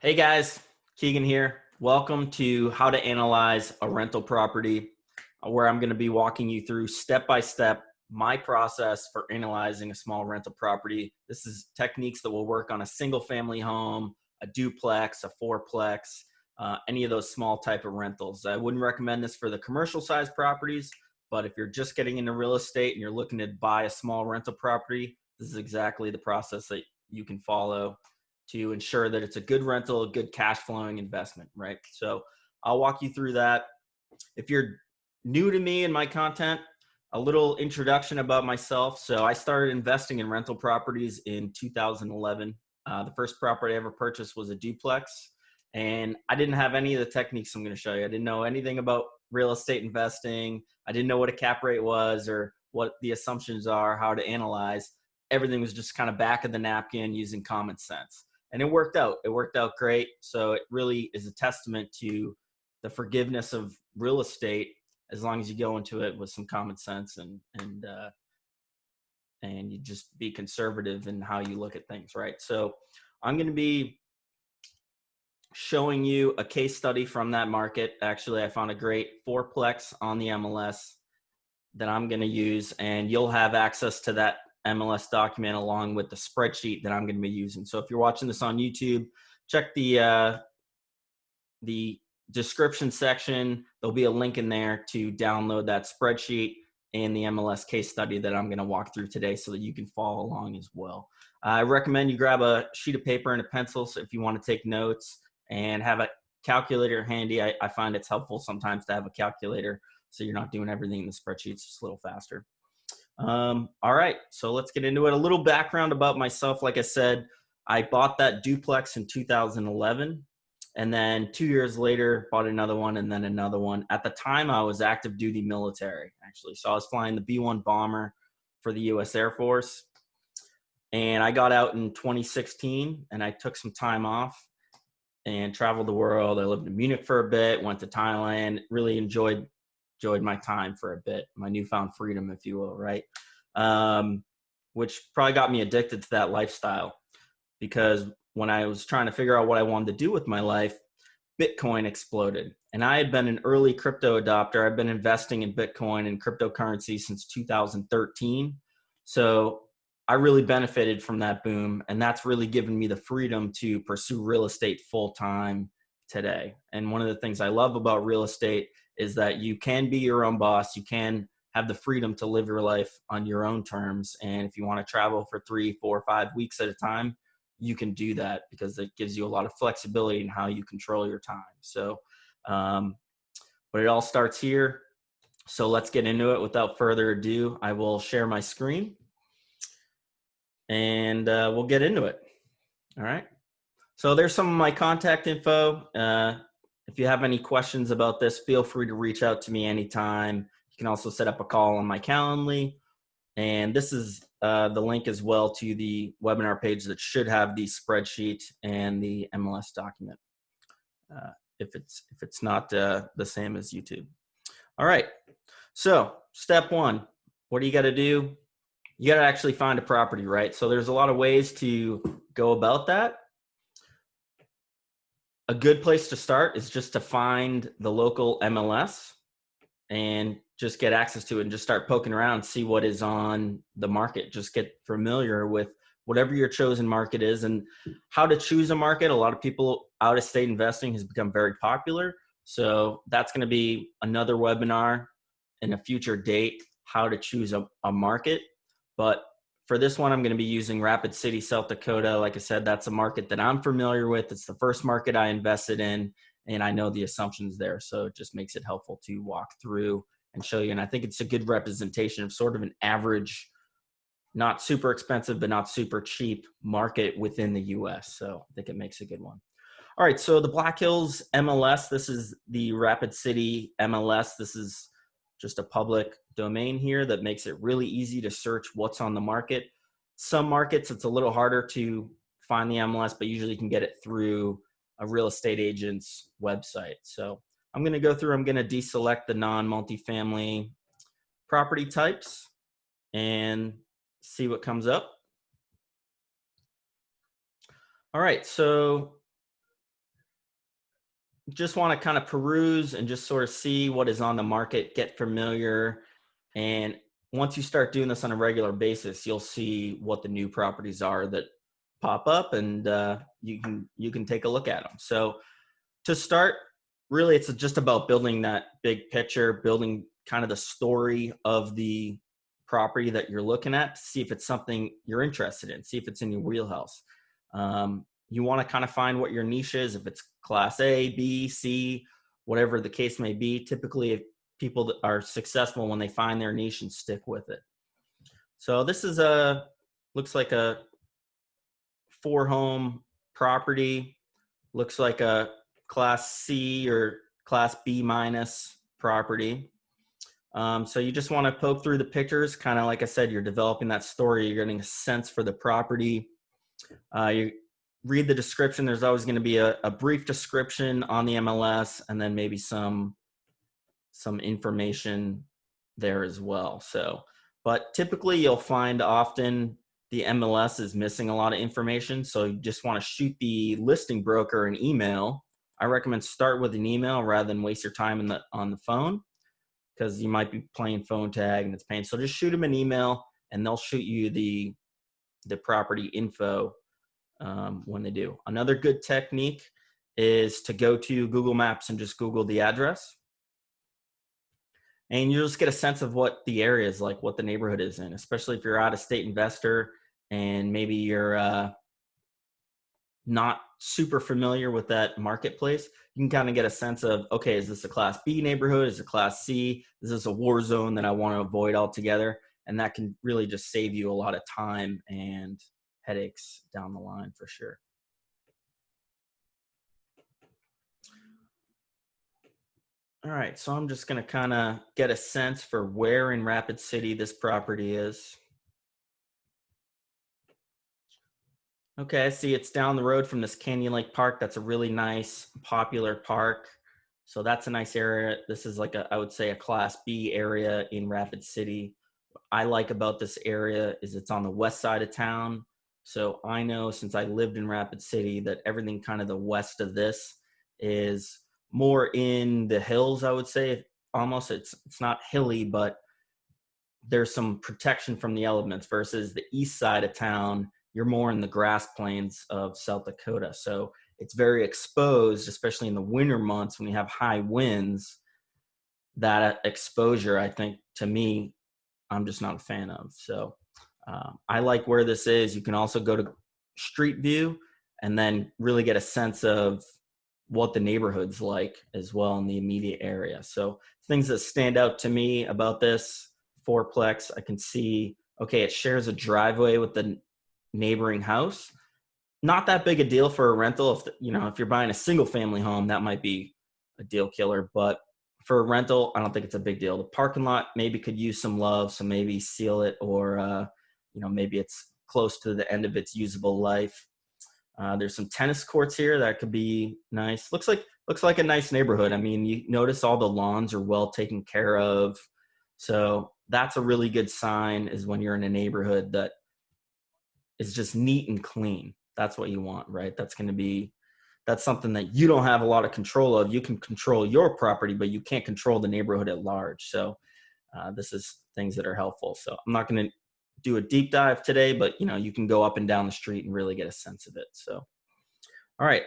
Hey guys, Keegan here. Welcome to How to Analyze a Rental Property, where I'm going to be walking you through step by step my process for analyzing a small rental property. This is techniques that will work on a single family home, a duplex, a fourplex, any of those small type of rentals. I wouldn't recommend this for the commercial size properties, but if you're just getting into real estate and you're looking to buy a small rental property, this is exactly the process that you can follow to ensure that it's a good rental, a good cash flowing investment, right? So I'll walk you through that. If you're new to me and my content, a little introduction about myself. So I started investing in rental properties in 2011. The first property I ever purchased was a duplex, and I didn't have any of the techniques I'm going to show you. I didn't know anything about real estate investing. I didn't know what a cap rate was or what the assumptions are, how to analyze. Everything was just kind of back of the napkin using common sense. And it worked out. It worked out great. So it really is a testament to the forgiveness of real estate as long as you go into it with some common sense and you just be conservative in how you look at things, right? So I'm going to be showing you a case study from that market. Actually, I found a great fourplex on the MLS that I'm going to use, and you'll have access to that MLS document along with the spreadsheet that I'm going to be using. So if you're watching this on YouTube, check the description section. There'll be a link in there to download that spreadsheet and the MLS case study that I'm going to walk through today so that you can follow along as well. I recommend you grab a sheet of paper and a pencil so if you want to take notes, and have a calculator handy. I find it's helpful sometimes to have a calculator so you're not doing everything in the spreadsheets, just a little faster. All right, so let's get into it. A little background about myself. Like I said, I bought that duplex in 2011. And then 2 years later, bought another one and then another one. At the time, I was active duty military, actually. So I was flying the B-1 bomber for the U.S. Air Force. And I got out in 2016 and I took some time off and traveled the world. I lived in Munich for a bit, went to Thailand, really enjoyed my time for a bit, my newfound freedom, if you will, right? Which probably got me addicted to that lifestyle, because when I was trying to figure out what I wanted to do with my life, Bitcoin exploded. And I had been an early crypto adopter. I've been investing in Bitcoin and cryptocurrency since 2013. So I really benefited from that boom. And that's really given me the freedom to pursue real estate full time today. And one of the things I love about real estate is that you can be your own boss. You can have the freedom to live your life on your own terms. And if you want to travel for 3, 4, 5 weeks at a time, you can do that because it gives you a lot of flexibility in how you control your time. So, but it all starts here. So let's get into it. Without further ado, I will share my screen and we'll get into it. All right. So there's some of my contact info. If you have any questions about this, feel free to reach out to me anytime. You can also set up a call on my Calendly. And this is the link as well to the webinar page that should have the spreadsheet and the MLS document, if it's not the same as YouTube. All right. So step one, what do you got to do? You got to actually find a property, right? So there's a lot of ways to go about that. A good place to start is just to find the local MLS and just get access to it and just start poking around, see what is on the market. Just get familiar with whatever your chosen market is and how to choose a market. A lot of people, out of state investing has become very popular. So that's going to be another webinar in a future date, how to choose a market. But for this one, I'm going to be using Rapid City, South Dakota. Like I said, that's a market that I'm familiar with. It's the first market I invested in, and I know the assumptions there. So it just makes it helpful to walk through and show you. And I think it's a good representation of sort of an average, not super expensive, but not super cheap market within the US. So I think it makes a good one. All right, so the Black Hills MLS, this is the Rapid City MLS. This is just a public domain here that makes it really easy to search what's on the market. Some markets, it's a little harder to find the MLS, but usually you can get it through a real estate agent's website. So I'm going to go through, I'm going to deselect the non-multifamily property types and see what comes up. All right, so just want to kind of peruse and just sort of see what is on the market, get familiar. And once you start doing this on a regular basis, you'll see what the new properties are that pop up, and you can take a look at them. So to start, really, it's just about building that big picture, building kind of the story of the property that you're looking at to see if it's something you're interested in, see if it's in your wheelhouse. You want to kind of find what your niche is, if it's class A, B, C, whatever the case may be. Typically, if people that are successful when they find their niche and stick with it. So this is looks like a 4-home property. Looks like a class C or class B minus property. So you just want to poke through the pictures. Kind of like I said, you're developing that story. You're getting a sense for the property. You read the description. There's always going to be a brief description on the MLS, and then maybe some information there as well. So, but typically you'll find often the MLS is missing a lot of information. So you just want to shoot the listing broker an email. I recommend start with an email rather than waste your time on the phone, because you might be playing phone tag and it's pain. So just shoot them an email and they'll shoot you the property info when they do. Another good technique is to go to Google Maps and just Google the address. And you'll just get a sense of what the area is like, what the neighborhood is in, especially if you're out of state investor and maybe you're not super familiar with that marketplace. You can kind of get a sense of, okay, is this a class B neighborhood? Is it a class C? Is this a war zone that I want to avoid altogether? And that can really just save you a lot of time and headaches down the line for sure. All right, so I'm just going to kind of get a sense for where in Rapid City this property is. Okay, I see it's down the road from this Canyon Lake Park. That's a really nice, popular park. So that's a nice area. This is like I would say a class B area in Rapid City. What I like about this area is it's on the west side of town. So I know, since I lived in Rapid City, that everything kind of the west of this is more in the hills, I would say. Almost it's not hilly, but there's some protection from the elements, versus the east side of town, you're more in the grass plains of South Dakota. So it's very exposed, especially in the winter months when you have high winds. That exposure, I think, to me, I'm just not a fan of. So I like where this is. You can also go to Street View and then really get a sense of what the neighborhood's like as well in the immediate area. So things that stand out to me about this fourplex, I can see, okay, it shares a driveway with the neighboring house. Not that big a deal for a rental. If you're buying a single family home, that might be a deal killer, but for a rental, I don't think it's a big deal. The parking lot maybe could use some love, so maybe seal it, or maybe it's close to the end of its usable life. There's some tennis courts here that could be nice. Looks like a nice neighborhood. I mean, you notice all the lawns are well taken care of. So that's a really good sign, is when you're in a neighborhood that is just neat and clean. That's what you want, right? That's something that you don't have a lot of control of. You can control your property, but you can't control the neighborhood at large. So this is things that are helpful. So I'm not going to do a deep dive today, but you can go up and down the street and really get a sense of it. So, all right,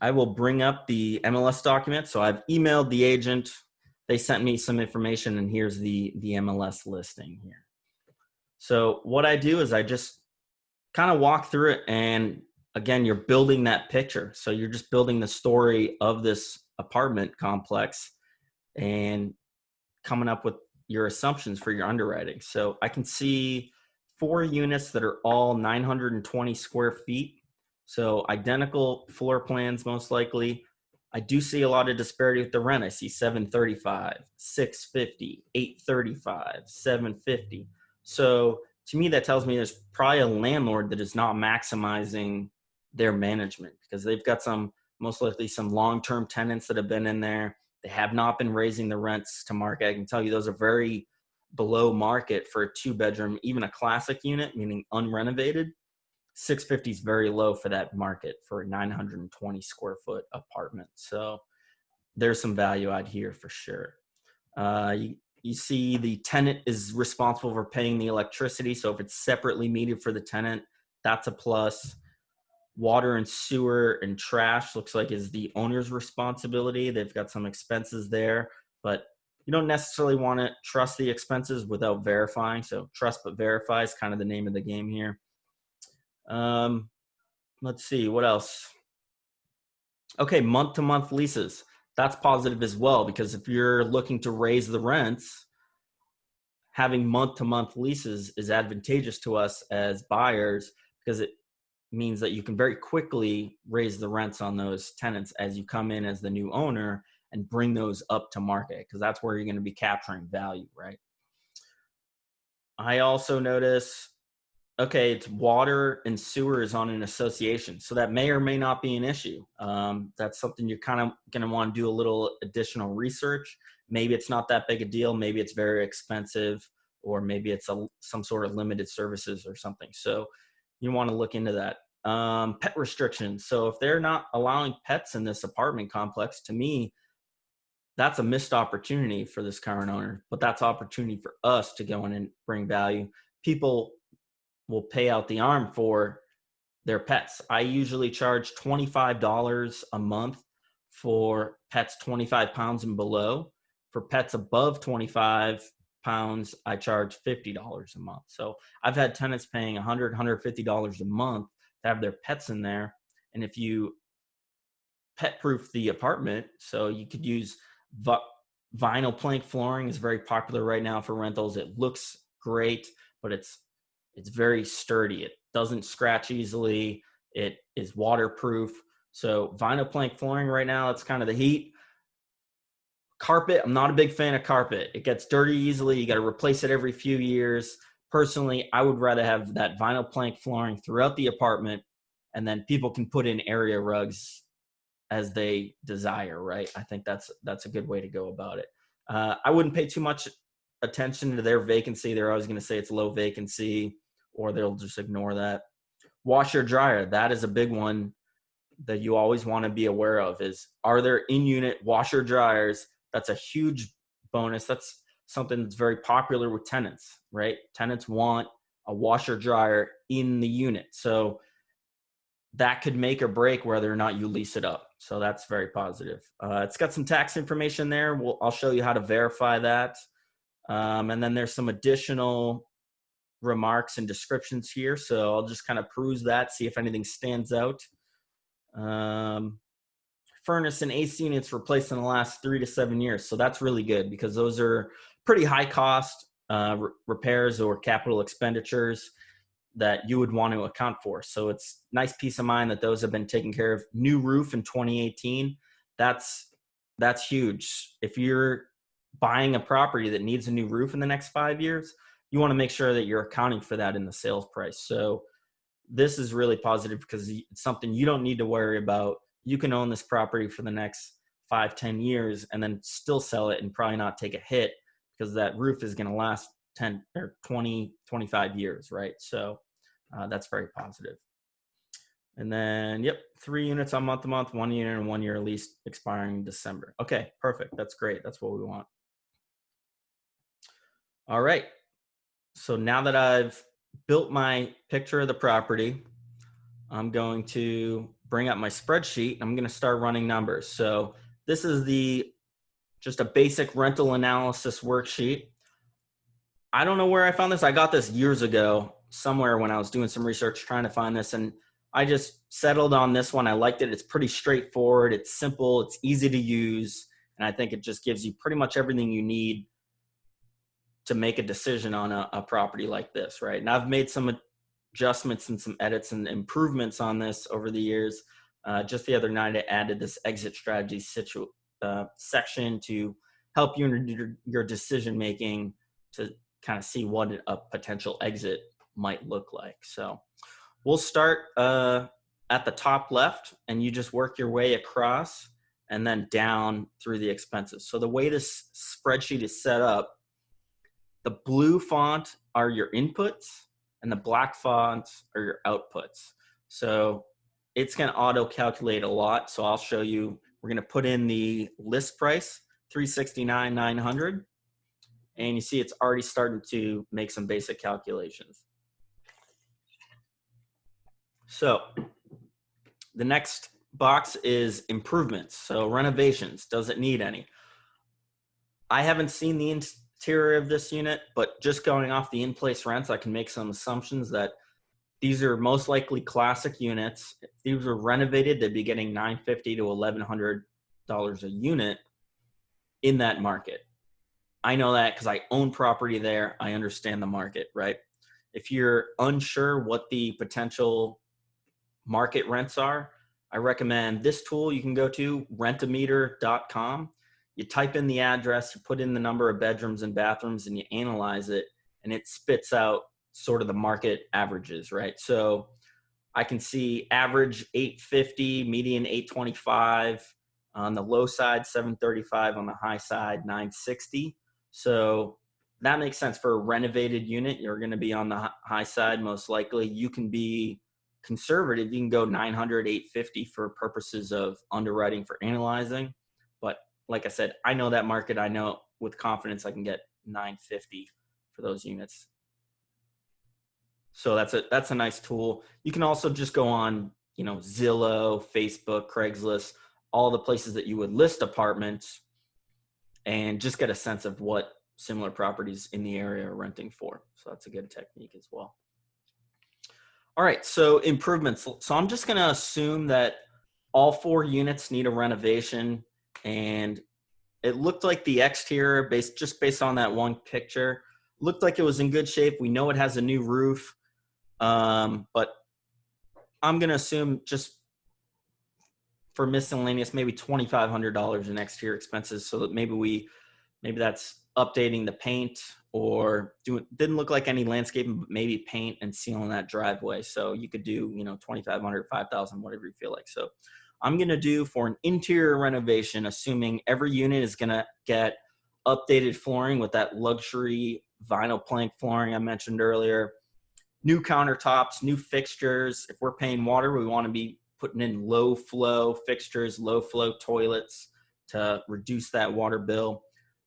I will bring up the MLS document. So I've emailed the agent. They sent me some information, and here's the MLS listing here. So what I do is I just kind of walk through it, and again, you're building that picture. So you're just building the story of this apartment complex and coming up with your assumptions for your underwriting. So I can see 4 units that are all 920 square feet. So identical floor plans, most likely. I do see a lot of disparity with the rent. I see 735, 650, 835, 750. So to me, that tells me there's probably a landlord that is not maximizing their management, because they've got most likely some long-term tenants that have been in there. They have not been raising the rents to market. I can tell you those are very below market for a 2-bedroom, even a classic unit, meaning unrenovated. 650 is very low for that market for a 920 square foot apartment. So there's some value out here for sure. You see the tenant is responsible for paying the electricity. So if it's separately metered for the tenant, that's a plus. Water and sewer and trash looks like is the owner's responsibility. They've got some expenses there, but you don't necessarily want to trust the expenses without verifying. So trust but verify is kind of the name of the game here. Let's see, what else? Okay, month-to-month leases. That's positive as well, because if you're looking to raise the rents, having month-to-month leases is advantageous to us as buyers because it means that you can very quickly raise the rents on those tenants as you come in as the new owner and bring those up to market, because that's where you're going to be capturing value, right? I also notice, okay, it's water and sewer is on an association. So that may or may not be an issue. That's something you're kind of going to want to do a little additional research. Maybe it's not that big a deal. Maybe it's very expensive, or maybe it's some sort of limited services or something. So you want to look into that. Pet restrictions. So if they're not allowing pets in this apartment complex, to me, that's a missed opportunity for this current owner, but that's opportunity for us to go in and bring value. People will pay out the arm for their pets. I usually charge $25 a month for pets 25 pounds and below. For pets above 25 pounds, I charge $50 a month. So I've had tenants paying $100, $150 a month to have their pets in there. And if you pet proof the apartment, so you could use vinyl plank flooring is very popular right now for rentals. It looks great, but it's very sturdy. It doesn't scratch easily. It is waterproof. So vinyl plank flooring right now, it's kind of the heat. Carpet, I'm not a big fan of carpet. It gets dirty easily. You got to replace it every few years. Personally, I would rather have that vinyl plank flooring throughout the apartment, and then people can put in area rugs as they desire, right? I think that's a good way to go about it. I wouldn't pay too much attention to their vacancy. They're always going to say it's low vacancy, or they'll just ignore that. Washer dryer, that is a big one that you always want to be aware of, is are there in-unit washer dryers? That's a huge bonus. That's something that's very popular with tenants, right? Tenants want a washer dryer in the unit. So that could make or break whether or not you lease it up. So that's very positive. It's got some tax information there. I'll show you how to verify that. And then there's some additional remarks and descriptions here. So I'll just kind of peruse that, see if anything stands out. Furnace and AC units replaced in the last 3 to 7 years. So that's really good because those are pretty high cost repairs or capital expenditures that you would want to account for. So it's nice peace of mind that those have been taken care of. New roof in 2018. That's huge. If you're buying a property that needs a new roof in the next 5 years, you want to make sure that you're accounting for that in the sales price. So this is really positive because it's something you don't need to worry about. You can own this property for the next 5-10 years and then still sell it and probably not take a hit because that roof is going to last 10 or 20, 25 years, right? So that's very positive. And then, yep, 3 units on month to month, 1 unit and 1 year lease expiring in December. Okay, perfect. That's great. That's what we want. All right. So now that I've built my picture of the property, I'm going to bring up my spreadsheet. I'm going to start running numbers. So this is just a basic rental analysis worksheet. I don't know where I found this. I got this years ago somewhere when I was doing some research trying to find this, and I just settled on this one. I liked it. It's pretty straightforward. It's simple. It's easy to use. And I think it just gives you pretty much everything you need to make a decision on a property like this, right? And I've made some adjustments and some edits and improvements on this over the years. Just the other night, I added this exit strategy section to help you in your decision making to kind of see what a potential exit might look like. So we'll start at the top left, and you just work your way across and then down through the expenses. So the way this spreadsheet is set up, the blue font are your inputs, and the black fonts are your outputs. So it's going to auto calculate a lot. So I'll show you. We're going to put in the list price, $369,900, and you see it's already starting to make some basic calculations. So the next box is improvements. So renovations, does it need any? I haven't seen the interior of this unit, but just going off the in-place rents, I can make some assumptions that these are most likely classic units. If these were renovated, they'd be getting $950 to $1,100 a unit in that market. I know that because I own property there. I understand the market, right? If you're unsure what the potential market rents are, I recommend this tool. You can go to rentameter.com. You type in the address, you put in the number of bedrooms and bathrooms, and you analyze it, and it spits out sort of the market averages, right? So I can see average 850, median 825, on the low side 735, on the high side 960. So that makes sense. For a renovated unit, you're going to be on the high side most likely. You can be conservative, you can go 900, 850 for purposes of underwriting for analyzing. But like I said, I know that market. I know with confidence I can get 950 for those units. So that's a nice tool. You can also just go on, Zillow, Facebook, Craigslist, all the places that you would list apartments, and just get a sense of what similar properties in the area are renting for. So that's a good technique as well. All right, so improvements. So I'm just going to assume that all 4 units need a renovation, and it looked like the exterior, based on that one picture, looked like it was in good shape. We know it has a new roof, but I'm going to assume, just for miscellaneous, maybe $2,500 in exterior expenses, so that maybe that's updating the paint, or didn't look like any landscaping, but maybe paint and sealing that driveway. So you could do, $2,500, $5,000, whatever you feel like. So I'm going to do, for an interior renovation, assuming every unit is going to get updated flooring with that luxury vinyl plank flooring I mentioned earlier, new countertops, new fixtures. If we're paying water, we want to be putting in low flow fixtures, low flow toilets to reduce that water bill.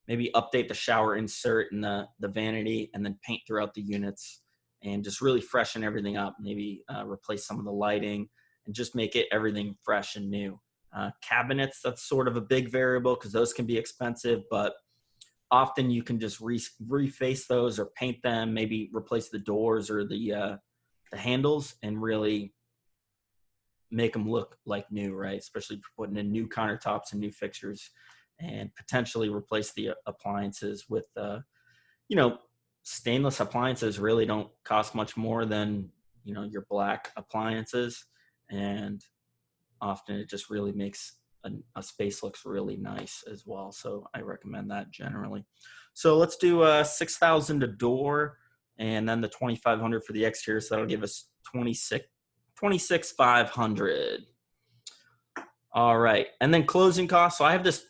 Maybe update the shower insert and the vanity, and then paint throughout the units, and just really freshen everything up. Maybe replace some of the lighting and just make everything fresh and new. Cabinets, that's sort of a big variable because those can be expensive, but often you can just reface those or paint them, maybe replace the doors or the handles, and really make them look like new, right? Especially for putting in new countertops and new fixtures, and potentially replace the appliances with, stainless appliances really don't cost much more than, your black appliances. And often it just really makes a space looks really nice as well. So I recommend that generally. So let's do 6,000 a door, and then the 2,500 for the exterior. So that'll give us 26,500. All right. And then closing costs. So I have this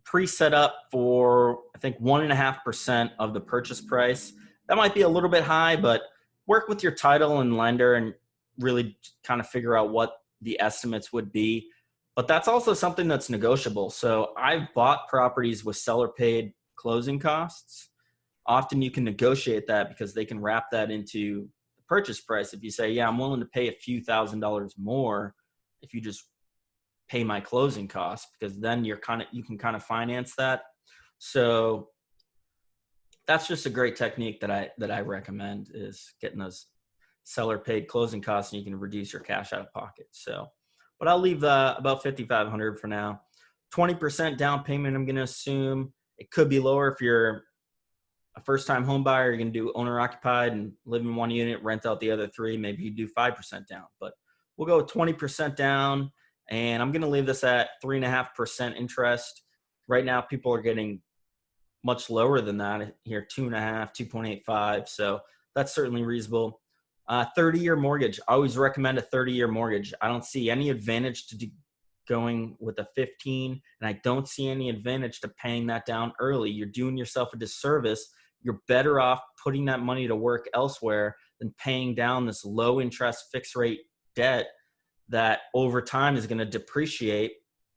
pre-set up for, I think, 1.5% of the purchase price. That might be a little bit high, but work with your title and lender and really kind of figure out what the estimates would be. But that's also something that's negotiable. So I've bought properties with seller paid closing costs. Often you can negotiate that because they can wrap that into the purchase price. If you say, yeah, I'm willing to pay a few $1,000s more if you just pay my closing costs, because then you can kind of finance that. So that's just a great technique that I recommend, is getting those seller paid closing costs, and you can reduce your cash out of pocket. So, but I'll leave about 5,500 for now. 20% down payment, I'm going to assume. It could be lower if you're a first-time home buyer. You're going to do owner-occupied and live in one unit, rent out the other 3. Maybe you do 5% down, but we'll go with 20% down. And I'm going to leave this at 3.5% interest. Right now, people are getting much lower than that here, 2.5, 2.85. So that's certainly reasonable. 30-year mortgage. I always recommend a 30-year mortgage. I don't see any advantage to going with a 15, and I don't see any advantage to paying that down early. You're doing yourself a disservice. You're better off putting that money to work elsewhere than paying down this low interest fixed rate debt that over time is going to depreciate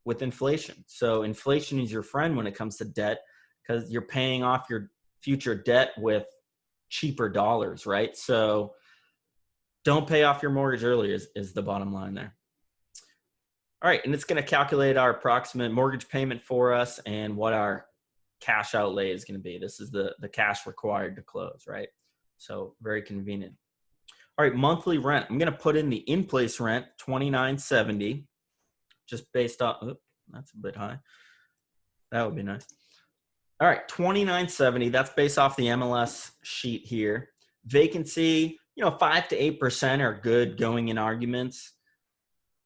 with inflation. So inflation is your friend when it comes to debt, because you're paying off your future debt with cheaper dollars, right? So don't pay off your mortgage early is the bottom line there. All right, and it's going to calculate our approximate mortgage payment for us and what our cash outlay is going to be. This is the cash required to close, right? So very convenient. All right, monthly rent. I'm going to put in the in-place rent, $29.70, just based on, oh, that's a bit high. That would be nice. All right, $29.70. That's based off the MLS sheet here. Vacancy, 5 to 8% are good going in arguments.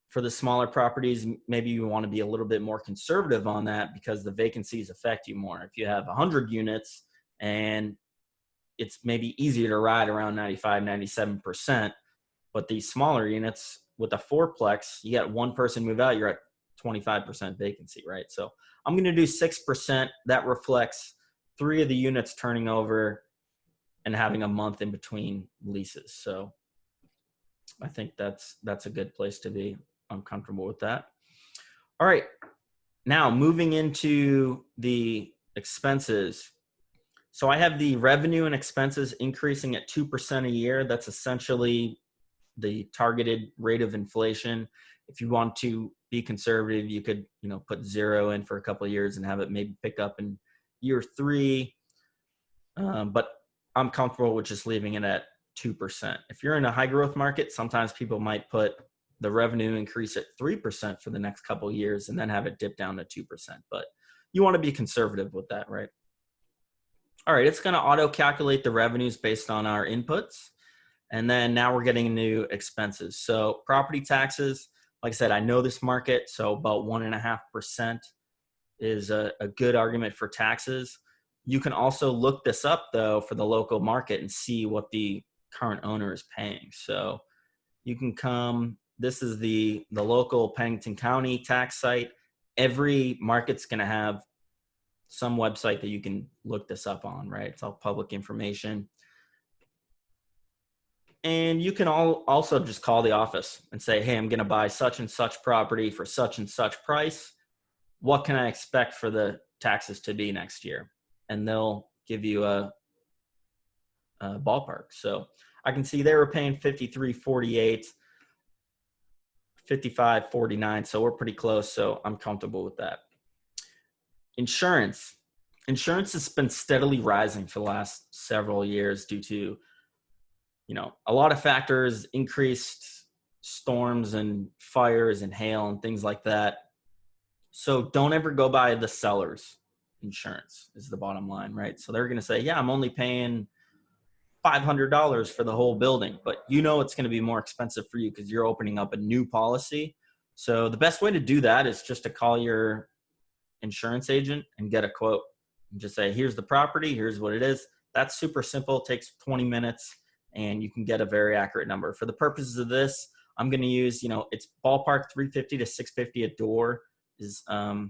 For the smaller properties, maybe you want to be a little bit more conservative on that because the vacancies affect you more. If you have 100 units and it's maybe easier to ride around 95, 97%, but these smaller units with a fourplex, you get one person move out, you're at 25% vacancy, right? So I'm going to do 6%. That reflects 3 of the units turning over and having a month in between leases. So I think that's a good place to be. I'm comfortable with that. All right. Now moving into the expenses. So I have the revenue and expenses increasing at 2% a year. That's essentially the targeted rate of inflation. If you want to be conservative, you could, put 0 in for a couple of years and have it maybe pick up in year 3. But I'm comfortable with just leaving it at 2%. If you're in a high growth market, sometimes people might put the revenue increase at 3% for the next couple of years and then have it dip down to 2%. But you want to be conservative with that, right? All right, it's going to auto calculate the revenues based on our inputs. And then now we're getting into expenses. So property taxes, like I said, I know this market, so about 1.5% is a good argument for taxes. You can also look this up though for the local market and see what the current owner is paying. So you can come, this is the local Pennington County tax site. Every market's going to have some website that you can look this up on, right? It's all public information. And you can also just call the office and say, hey, I'm going to buy such and such property for such and such price. What can I expect for the taxes to be next year? And they'll give you a ballpark. So I can see they were paying $53.48, $55.49. So we're pretty close. So I'm comfortable with that. Insurance. Insurance has been steadily rising for the last several years due to, a lot of factors, increased storms and fires and hail and things like that. So don't ever go by the seller's insurance is the bottom line, right? So they're going to say, yeah, I'm only paying $500 for the whole building, but it's going to be more expensive for you because you're opening up a new policy. So the best way to do that is just to call your insurance agent and get a quote and just say, here's the property, here's what it is. That's super simple. It takes 20 minutes and you can get a very accurate number. For the purposes of this, I'm going to use, it's ballpark $350 to $650 a door is, a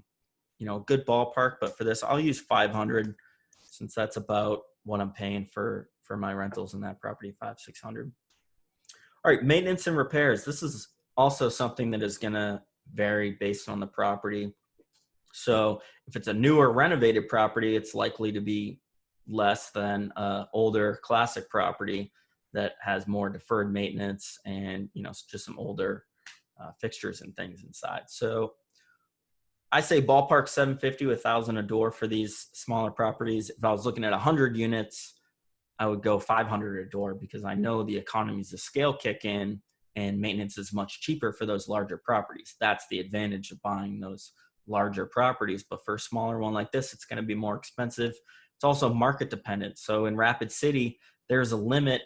good ballpark. But for this, I'll use $500 since that's about what I'm paying for my rentals in that property, $500-600. All right, maintenance and repairs. This is also something that is going to vary based on the property. So if it's a newer renovated property, it's likely to be less than older classic property that has more deferred maintenance and, just some older fixtures and things inside. So I say ballpark $750 to $1,000 a door for these smaller properties. If I was looking at 100 units, I would go $500 a door because I know the economies of scale kick in and maintenance is much cheaper for those larger properties. That's the advantage of buying those larger properties. But for a smaller one like this, it's going to be more expensive. It's also market dependent. So in Rapid City, there's a limited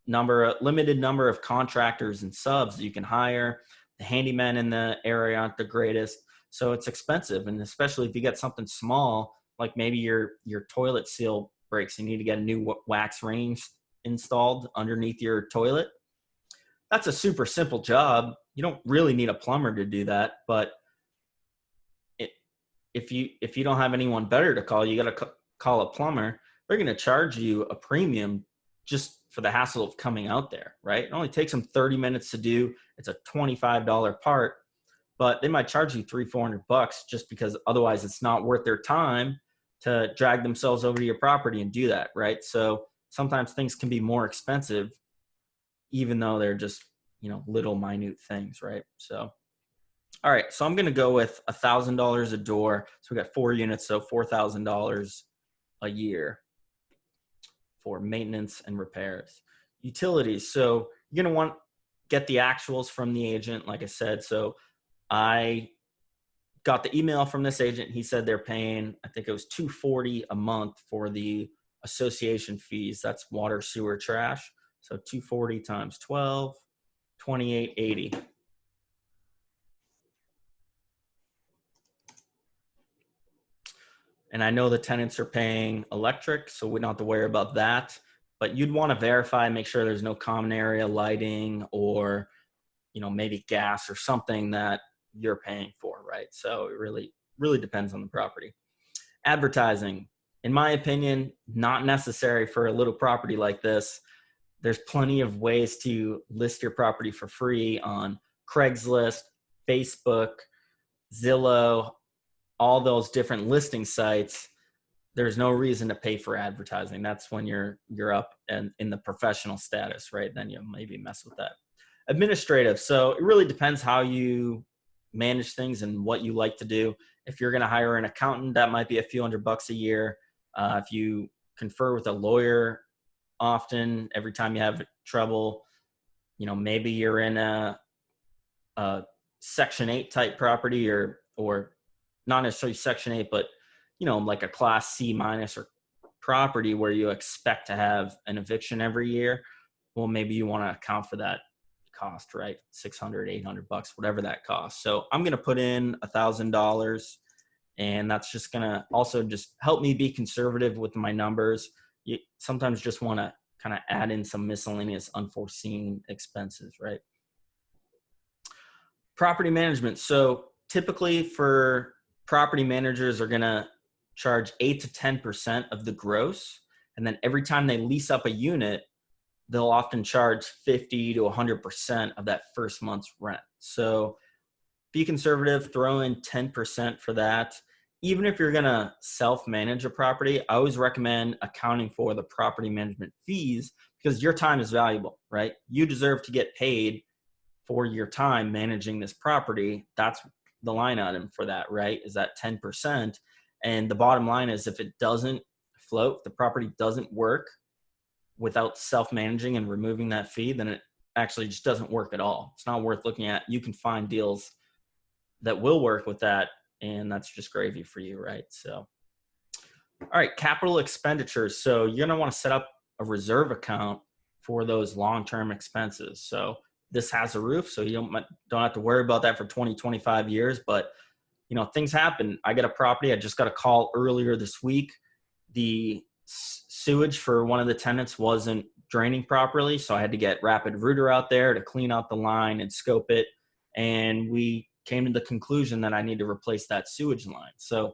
number of contractors and subs that you can hire. The handymen in the area aren't the greatest. So it's expensive. And especially if you get something small, like maybe your toilet seal breaks, you need to get a new wax ring installed underneath your toilet. That's a super simple job. You don't really need a plumber to do that. But if you don't have anyone better to call, you got to call a plumber. They're going to charge you a premium just for the hassle of coming out there, right? It only takes them 30 minutes to do. It's a $25 part, but they might charge you $300-400 just because otherwise it's not worth their time to drag themselves over to your property and do that, right? So sometimes things can be more expensive, even though they're just, little minute things, right? So, all right, so I'm going to go with $1,000 a door. So we got 4 units, so $4,000 a year for maintenance and repairs. Utilities. So you're going to want get the actuals from the agent, like I said. So I got the email from this agent. He said they're paying, I think it was $240 a month for the association fees. That's water, sewer, trash. So 240 times 12, 2880. And I know the tenants are paying electric, so we don't have to worry about that. But you'd want to verify, make sure there's no common area lighting or, maybe gas or something that you're paying for, right? So it really, really depends on the property. Advertising, in my opinion, not necessary for a little property like this. There's plenty of ways to list your property for free on Craigslist, Facebook, Zillow, all those different listing sites. There's no reason to pay for advertising. That's when you're up and in the professional status, right? Then you maybe mess with that. Administrative. So it really depends how you manage things and what you like to do. If you're going to hire an accountant, that might be a few $100 a year. If you confer with a lawyer often, every time you have trouble, maybe you're in a Section 8 type property or not necessarily Section 8, but like a Class C minus or property where you expect to have an eviction every year. Well, maybe you want to account for that cost, right? $600, $800, whatever that costs. So I'm going to put in $1,000, and that's just going to also just help me be conservative with my numbers. You sometimes just want to kind of add in some miscellaneous unforeseen expenses, right? Property management. So typically for property managers are going to charge 8 to 10% of the gross. And then every time they lease up a unit, they'll often charge 50 to 100% of that first month's rent. So be conservative, throw in 10% for that. Even if you're going to self-manage a property, I always recommend accounting for the property management fees because your time is valuable, right? You deserve to get paid for your time managing this property. That's the line item for that, right? Is that 10%. And the bottom line is if it doesn't float, the property doesn't work without self-managing and removing that fee, then it actually just doesn't work at all. It's not worth looking at. You can find deals that will work with that, and that's just gravy for you, right? So, all right, capital expenditures. So you're going to want to set up a reserve account for those long-term expenses. So this has a roof, so you don't have to worry about that for 20, 25 years. But, things happen. I get a property. I just got a call earlier this week. The sewage for one of the tenants wasn't draining properly, so I had to get Rapid Rooter out there to clean out the line and scope it. And we came to the conclusion that I need to replace that sewage line. So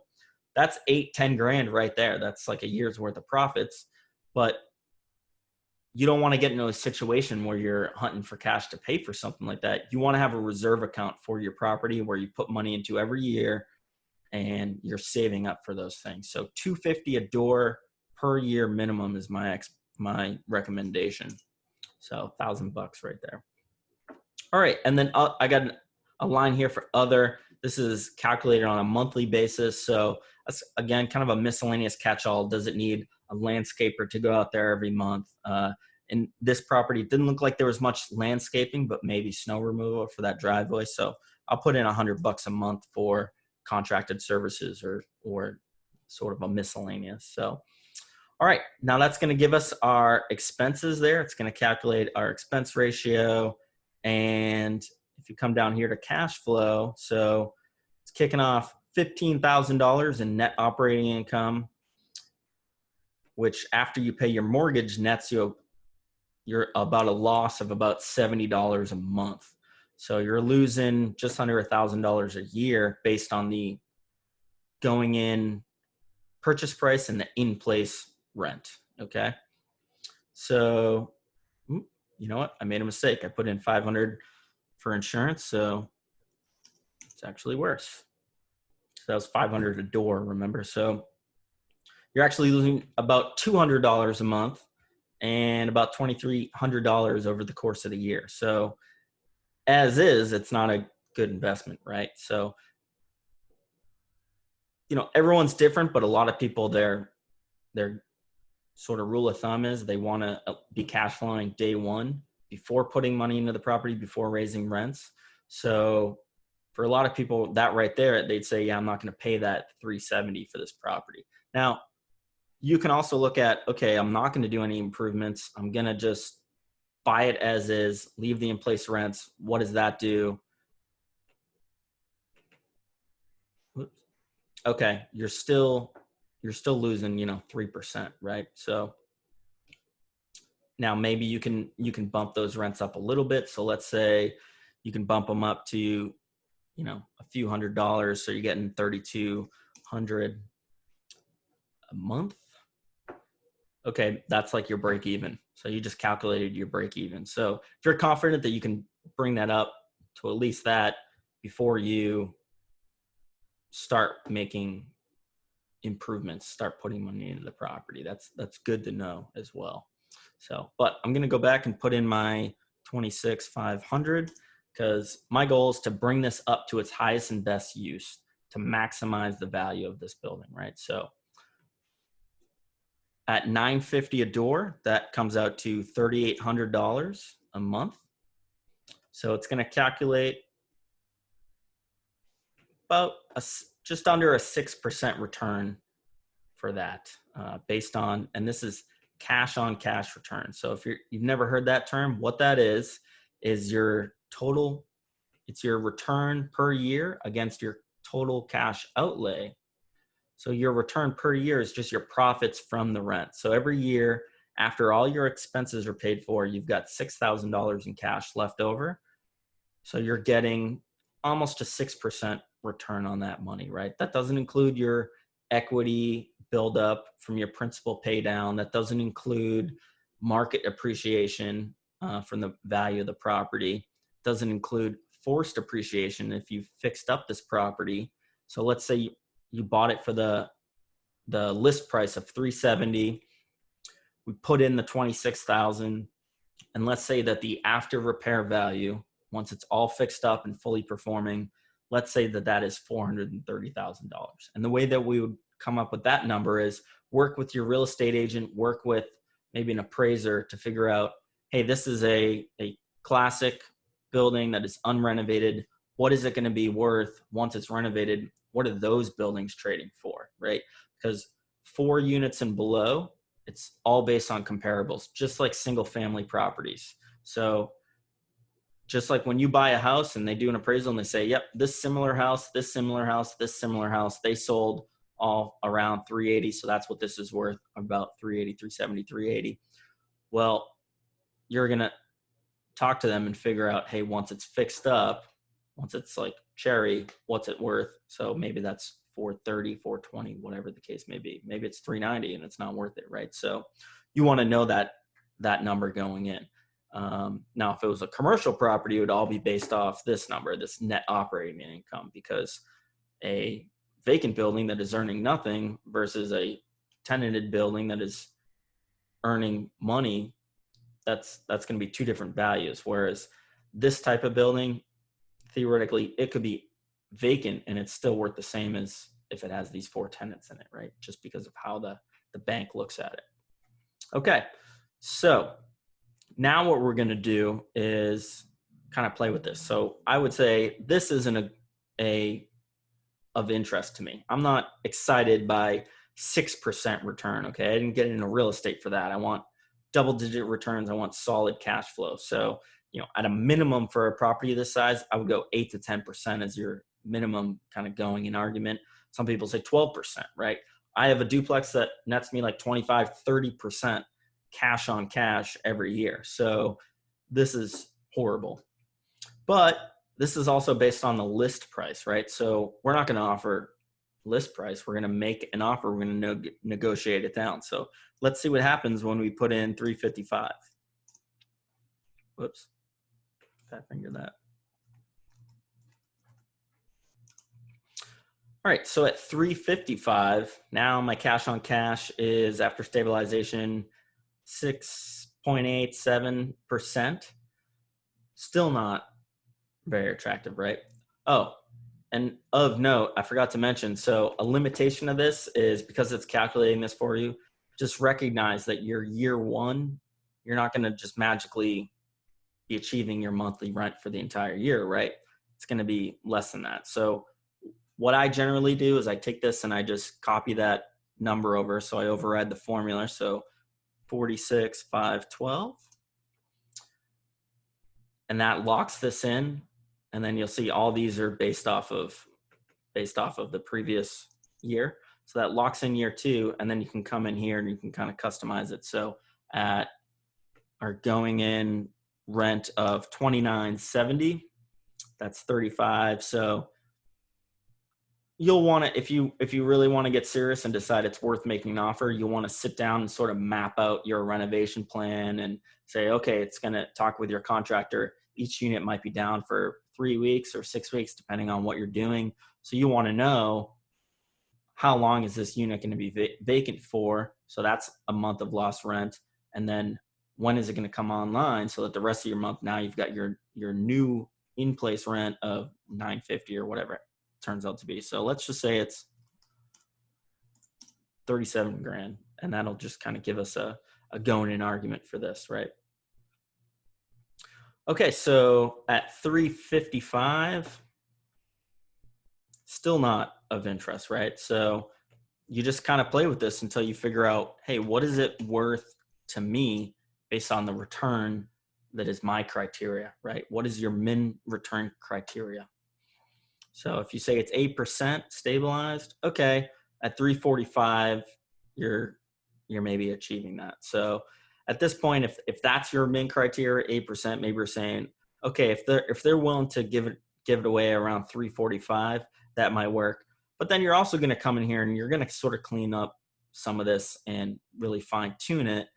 that's 8-10 grand right there. That's like a year's worth of profits. But you don't want to get into a situation where you're hunting for cash to pay for something like that. You want to have a reserve account for your property where you put money into every year and you're saving up for those things. So $250 a door per year minimum is my recommendation. So $1,000 right there. All right, and then I got a line here for other. This is calculated on a monthly basis. So that's, again, kind of a miscellaneous catch-all. Does it need a landscaper to go out there every month? In this property, it didn't look like there was much landscaping, but maybe snow removal for that driveway. So I'll put in $100 a month for contracted services or sort of a miscellaneous. So, all right, now that's going to give us our expenses there. It's going to calculate our expense ratio. And if you come down here to cash flow, so it's kicking off $15,000 in net operating income, which after you pay your mortgage nets you're about a loss of about $70 a month. So you're losing just under $1,000 a year based on the going in purchase price and the in-place rent. Okay. So, you know what? I made a mistake. I put in 500 for insurance, so it's actually worse. So that was 500 a door, remember? So you're actually losing about $200 a month and about $2,300 over the course of the year. So as is, it's not a good investment, right? So, you know, everyone's different, but a lot of people, their sort of rule of thumb is they want to be cash flowing day one before putting money into the property, before raising rents. So for a lot of people, that right there, they'd say, yeah, I'm not going to pay that $370 for this property. Now, you can also look at, okay, I'm not going to do any improvements. I'm going to just buy it as is, leave the in-place rents. What does that do? Okay, you're still losing, 3%, right? So now maybe you can bump those rents up a little bit. So let's say you can bump them up to, a few $100s. So you're getting $3,200 a month. Okay, that's like your break even. So you just calculated your break even. So if you're confident that you can bring that up to at least that before you start making improvements, start putting money into the property, that's good to know as well. So, but I'm going to go back and put in my 26,500 because my goal is to bring this up to its highest and best use to maximize the value of this building, right? So at $950 a door, that comes out to $3,800 a month. So it's going to calculate about just under a 6% return for that, based on, and this is cash on cash return. So if you've never heard that term, what that is your total, it's your return per year against your total cash outlay. So your return per year is just your profits from the rent. So every year, after all your expenses are paid for, you've got $6,000 in cash left over. So you're getting almost a 6% return on that money, right? That doesn't include your equity buildup from your principal pay down. That doesn't include market appreciation from the value of the property. Doesn't include forced appreciation if you fixed up this property. So let's say you bought it for the list price of $370. We put in the 26,000, and let's say that the after repair value, once it's all fixed up and fully performing, let's say that is $430,000. And the way that we would come up with that number is work with your real estate agent, work with maybe an appraiser to figure out, hey, this is a classic building that is unrenovated. What is it going to be worth once it's renovated? What are those buildings trading for, right? Because 4 units and below, it's all based on comparables, just like single family properties. So just like when you buy a house and they do an appraisal and they say, yep, this similar house, this similar house, this similar house, they sold all around 380. So that's what this is worth, about 380, 370, 380. Well, you're going to talk to them and figure out, hey, once it's fixed up, once it's like cherry, what's it worth? So maybe that's 430, 420, whatever the case may be. Maybe it's 390 and it's not worth it, right? So you want to know that number going in. Now, if it was a commercial property, it would all be based off this number, this net operating income, because a vacant building that is earning nothing versus a tenanted building that is earning money, that's going to be 2 different values. Whereas this type of building, theoretically, it could be vacant and it's still worth the same as if it has these 4 tenants in it, right? Just because of how the bank looks at it. Okay, so now what we're going to do is kind of play with this. So I would say this isn't of interest to me. I'm not excited by 6% return. Okay, I didn't get into real estate for that. I want double-digit returns. I want solid cash flow. So at a minimum for a property this size, I would go 8 to 10% as your minimum kind of going in argument. Some people say 12%, right? I have a duplex that nets me like 25, 30% cash on cash every year. So this is horrible. But this is also based on the list price, right? So we're not going to offer list price. We're going to make an offer. We're going to negotiate it down. So let's see what happens when we put in 355. Whoops. Fat finger that. All right, so at 355, now my cash on cash is, after stabilization, 6.87%. Still not very attractive, right? Oh, and of note, I forgot to mention, so a limitation of this is, because it's calculating this for you, just recognize that your year one, you're not going to just magically be achieving your monthly rent for the entire year, right? It's going to be less than that. So what I generally do is I take this and I just copy that number over. So I override the formula. So 46,512. And that locks this in. And then you'll see all these are based off of the previous year. So that locks in year two. And then you can come in here and you can kind of customize it. So at our going in rent of $29.70, that's 35. So you'll want to, if you really want to get serious and decide it's worth making an offer, you'll want to sit down and sort of map out your renovation plan and say, okay, it's going to talk with your contractor. Each unit might be down for 3 weeks or 6 weeks, depending on what you're doing. So you want to know, how long is this unit going to be vacant for? So that's a month of lost rent. And then when is it going to come online, so that the rest of your month, now you've got your new in-place rent of $950 or whatever it turns out to be. So let's just say it's 37 grand, and that'll just kind of give us a going in argument for this, right? Okay, so at 355, still not of interest, right? So you just kind of play with this until you figure out, hey, what is it worth to me based on the return that is my criteria, right? What is your min return criteria? So if you say it's 8% stabilized, okay, at 345, you're maybe achieving that. So at this point, if that's your min criteria, 8%, maybe you're saying, okay, if they're willing to give it away around 345, that might work. But then you're also going to come in here and you're going to sort of clean up some of this and really fine tune it.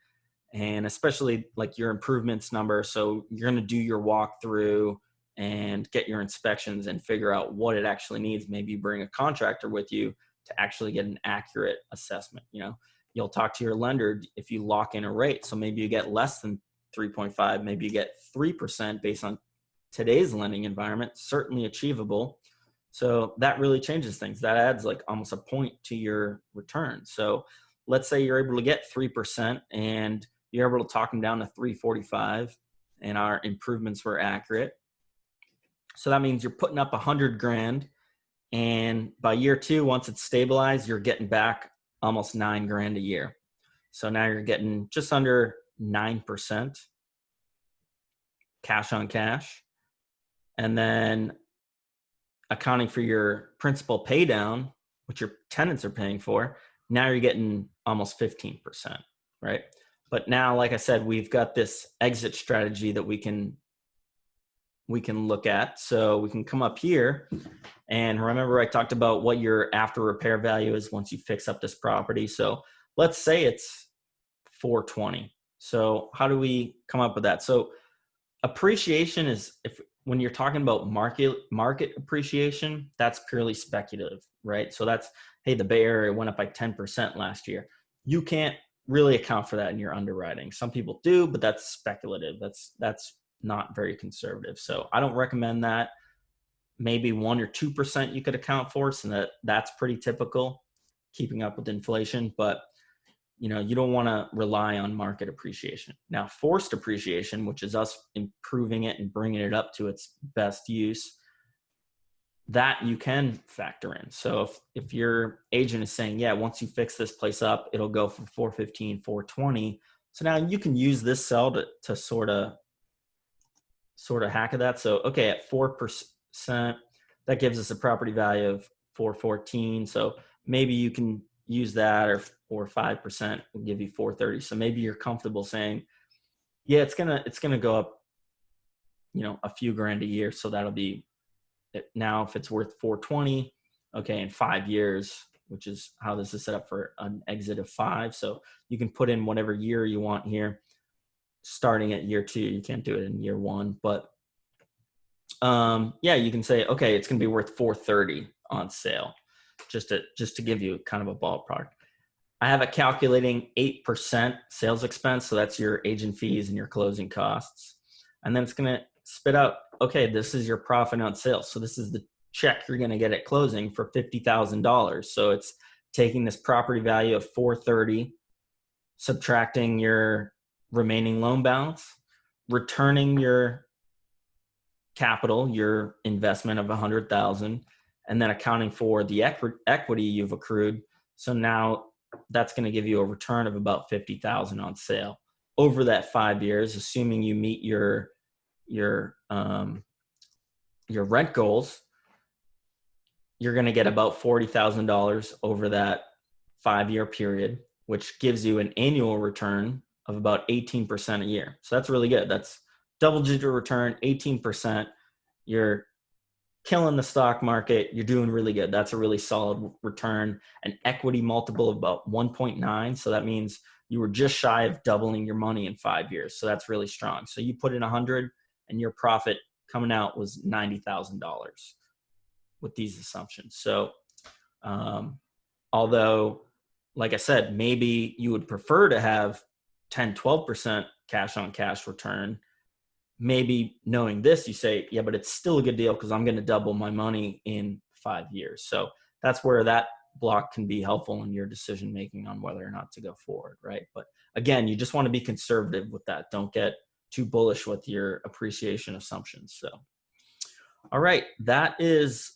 And especially like your improvements number. So you're going to do your walkthrough and get your inspections and figure out what it actually needs. Maybe you bring a contractor with you to actually get an accurate assessment. You know, you'll talk to your lender if you lock in a rate. So maybe you get less than 3.5, maybe you get 3% based on today's lending environment, certainly achievable. So that really changes things. That adds like almost a point to your return. So let's say you're able to get 3% and you're able to talk them down to 345 and our improvements were accurate. So that means you're putting up 100 grand, and by year two, once it's stabilized, you're getting back almost 9 grand a year. So now you're getting just under 9% cash on cash. And then accounting for your principal pay down, which your tenants are paying for, now you're getting almost 15%, right? But now, like I said, we've got this exit strategy that we can look at. So we can come up here, and remember I talked about what your after repair value is once you fix up this property. So let's say it's 420. So how do we come up with that? So appreciation is, when you're talking about market appreciation, that's purely speculative, right? So that's, hey, the Bay Area went up by 10% last year. You can't really account for that in your underwriting. Some people do, but that's speculative. That's not very conservative. So I don't recommend that. Maybe 1 or 2% you could account for, so that's pretty typical, keeping up with inflation. But you know, you don't want to rely on market appreciation. Now, forced appreciation, which is us improving it and bringing it up to its best use, that you can factor in. So if your agent is saying, yeah, once you fix this place up, it'll go for 415, 420. So now you can use this cell to sort of hack at that. So, okay, at 4%, that gives us a property value of 414. So maybe you can use that, or 5% will give you 430. So maybe you're comfortable saying, yeah, it's gonna go up, you know, a few grand a year. So that'll be, now if it's worth 420, okay, in 5 years, which is how this is set up for an exit of 5. So you can put in whatever year you want here, starting at year 2. You can't do it in year 1, but yeah, you can say, okay, it's going to be worth 430 on sale, just to give you kind of a ballpark. I have it calculating 8% sales expense, so that's your agent fees and your closing costs, and then it's going to spit out, okay, this is your profit on sales. So this is the check you're going to get at closing for $50,000. So it's taking this property value of 430, subtracting your remaining loan balance, returning your capital, your investment of 100,000, and then accounting for the equity you've accrued. So now that's going to give you a return of about 50,000 on sale over that 5 years, assuming you meet your rent goals. You're going to get about $40,000 over that 5-year period, which gives you an annual return of about 18% a year. So that's really good. That's double-digit return, 18%. You're killing the stock market. You're doing really good. That's a really solid return. An equity multiple of about 1.9. So that means you were just shy of doubling your money in 5 years. So that's really strong. So you put in 100 and your profit coming out was $90,000 with these assumptions. So although, like I said, maybe you would prefer to have 10, 12% cash on cash return. Maybe knowing this, you say, yeah, but it's still a good deal because I'm going to double my money in 5 years. So that's where that block can be helpful in your decision making on whether or not to go forward, right? But again, you just want to be conservative with that. Don't get too bullish with your appreciation assumptions. So, all right, that is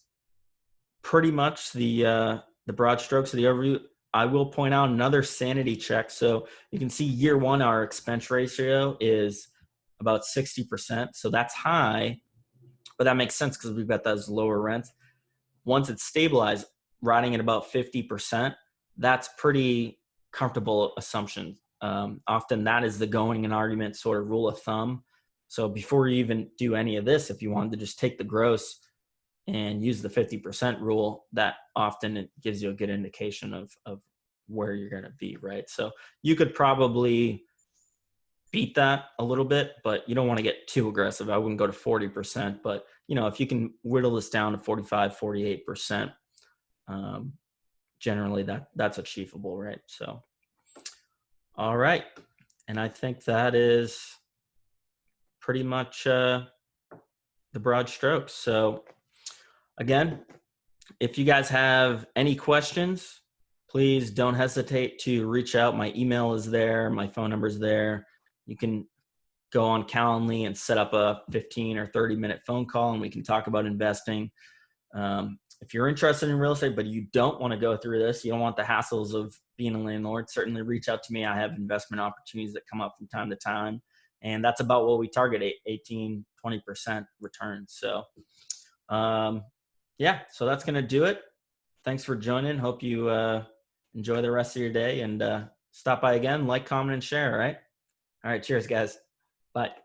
pretty much the broad strokes of the overview. I will point out another sanity check. So you can see year 1, our expense ratio is about 60%. So that's high, but that makes sense because we've got those lower rents. Once it's stabilized, riding at about 50%, that's pretty comfortable assumption. Often that is the going and argument sort of rule of thumb. So before you even do any of this, if you wanted to just take the gross and use the 50% rule, that often it gives you a good indication of where you're going to be, right? So you could probably beat that a little bit, but you don't want to get too aggressive. I wouldn't go to 40%, but if you can whittle this down to 45, 48%, generally that's achievable, right? So, all right. And I think that is pretty much the broad strokes. So again, if you guys have any questions, please don't hesitate to reach out. My email is there. My phone number is there. You can go on Calendly and set up a 15 or 30-minute phone call, and we can talk about investing. If you're interested in real estate, but you don't want to go through this, you don't want the hassles of being a landlord, certainly reach out to me. I have investment opportunities that come up from time to time, and that's about what we target, 18, 20% returns. So, yeah, so that's going to do it. Thanks for joining. Hope you enjoy the rest of your day, and stop by again, like, comment, and share, all right? All right, cheers, guys. Bye.